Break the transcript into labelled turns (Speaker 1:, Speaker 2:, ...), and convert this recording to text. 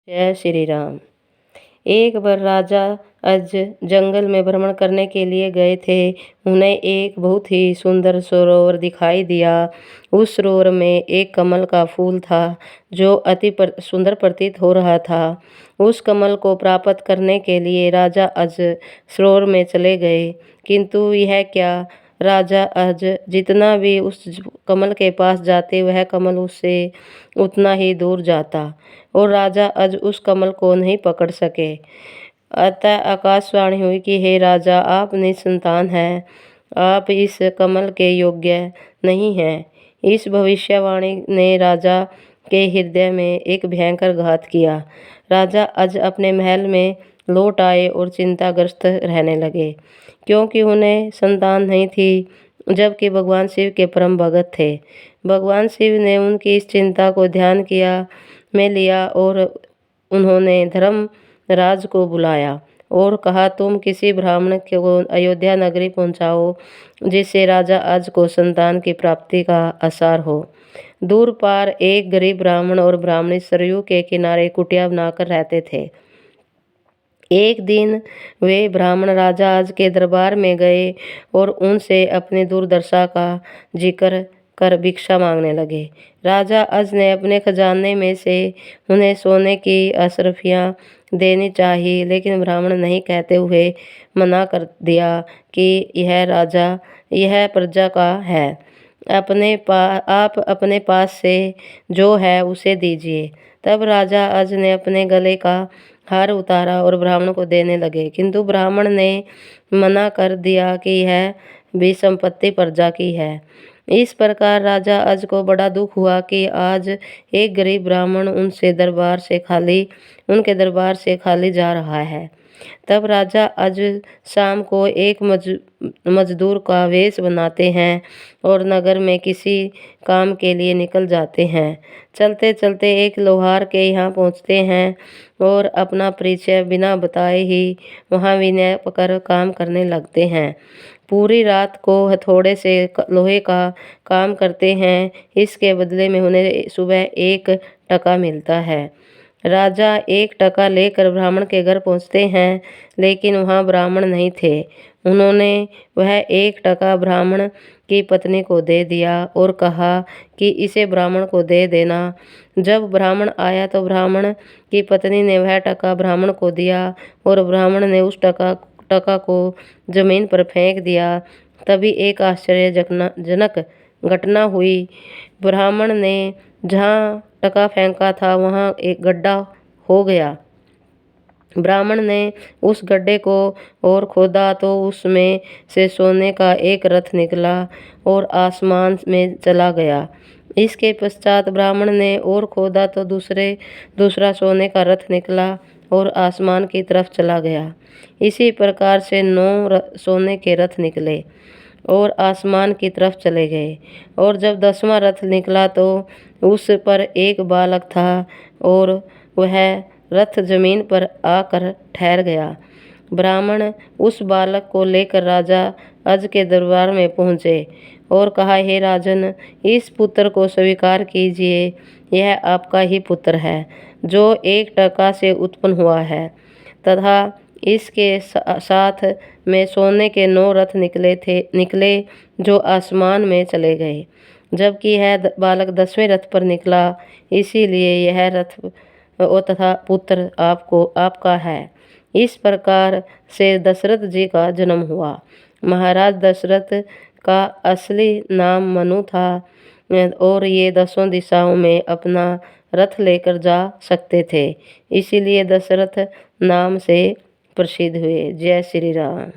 Speaker 1: जय श्री राम। एक बार राजा अज जंगल में भ्रमण करने के लिए गए थे। उन्हें एक बहुत ही सुंदर सरोवर दिखाई दिया। उस सरोवर में एक कमल का फूल था जो सुंदर प्रतीत हो रहा था। उस कमल को प्राप्त करने के लिए राजा अज सरोवर में चले गए, किंतु यह क्या, राजा अज जितना भी उस कमल के पास जाते वह कमल उससे उतना ही दूर जाता और राजा अज उस कमल को नहीं पकड़ सके। अतः आकाशवाणी हुई कि हे राजा, आप निसंतान हैं, आप इस कमल के योग्य नहीं हैं। इस भविष्यवाणी ने राजा के हृदय में एक भयंकर घात किया। राजा अज अपने महल में लौट आए और चिंताग्रस्त रहने लगे, क्योंकि उन्हें संतान नहीं थी, जबकि भगवान शिव के परम भगत थे। भगवान शिव ने उनकी इस चिंता को ध्यान में लिया और उन्होंने धर्मराज को बुलाया और कहा, तुम किसी ब्राह्मण को अयोध्या नगरी पहुंचाओ जिससे राजा अज को संतान की प्राप्ति का आसार हो। दूर पार एक गरीब ब्राह्मण और ब्राह्मणी सरयू के किनारे कुटिया बनाकर रहते थे। एक दिन वे ब्राह्मण राजा अज के दरबार में गए और उनसे अपनी दुर्दशा का जिक्र कर भिक्षा मांगने लगे। राजा अज ने अपने खजाने में से उन्हें सोने की अशरफियाँ देनी चाहिए, लेकिन ब्राह्मण नहीं कहते हुए मना कर दिया कि यह प्रजा का है, आप अपने पास से जो है उसे दीजिए। तब राजा अज ने अपने गले का हार उतारा और ब्राह्मण को देने लगे, किंतु ब्राह्मण ने मना कर दिया कि यह भी संपत्ति प्रजा की है। इस प्रकार राजा अज को बड़ा दुख हुआ कि आज एक गरीब ब्राह्मण उनके दरबार से खाली जा रहा है। तब राजा अज शाम को एक मजदूर का वेश बनाते हैं और नगर में किसी काम के लिए निकल जाते हैं। चलते चलते एक लोहार के यहाँ पहुँचते हैं और अपना परिचय बिना बताए ही वहाँ विनय कर काम करने लगते हैं। पूरी रात को हथौड़े से लोहे का काम करते हैं। इसके बदले में उन्हें सुबह 1 टका मिलता है। राजा 1 टका लेकर ब्राह्मण के घर पहुंचते हैं, लेकिन वहां ब्राह्मण नहीं थे। उन्होंने वह 1 टका ब्राह्मण की पत्नी को दे दिया और कहा कि इसे ब्राह्मण को दे देना। जब ब्राह्मण आया तो ब्राह्मण की पत्नी ने वह टका ब्राह्मण को दिया और ब्राह्मण ने उस टका को जमीन पर फेंक दिया। तभी एक आश्चर्यजनक घटना हुई। ब्राह्मण ने जहाँ टका फेंका था वहाँ एक गड्ढा हो गया। ब्राह्मण ने उस गड्ढे को और खोदा तो उसमें से सोने का एक रथ निकला और आसमान में चला गया। इसके पश्चात ब्राह्मण ने और खोदा तो दूसरा सोने का रथ निकला और आसमान की तरफ चला गया। इसी प्रकार से 9 सोने के रथ निकले और आसमान की तरफ चले गए। और जब 10वां रथ निकला तो उस पर एक बालक था और वह रथ जमीन पर आकर ठहर गया। ब्राह्मण उस बालक को लेकर राजा अज के दरबार में पहुँचे और कहा, हे राजन, इस पुत्र को स्वीकार कीजिए, यह आपका ही पुत्र है जो 1 टका से उत्पन्न हुआ है, तथा इसके साथ में सोने के 9 रथ निकले जो आसमान में चले गए, जबकि यह बालक 10वें रथ पर निकला। इसीलिए यह रथ तथा पुत्र आपका है। इस प्रकार से दशरथ जी का जन्म हुआ। महाराज दशरथ का असली नाम मनु था और ये 10 दिशाओं में अपना रथ लेकर जा सकते थे, इसीलिए दशरथ नाम से प्रसिद्ध हुए। जय श्री राम।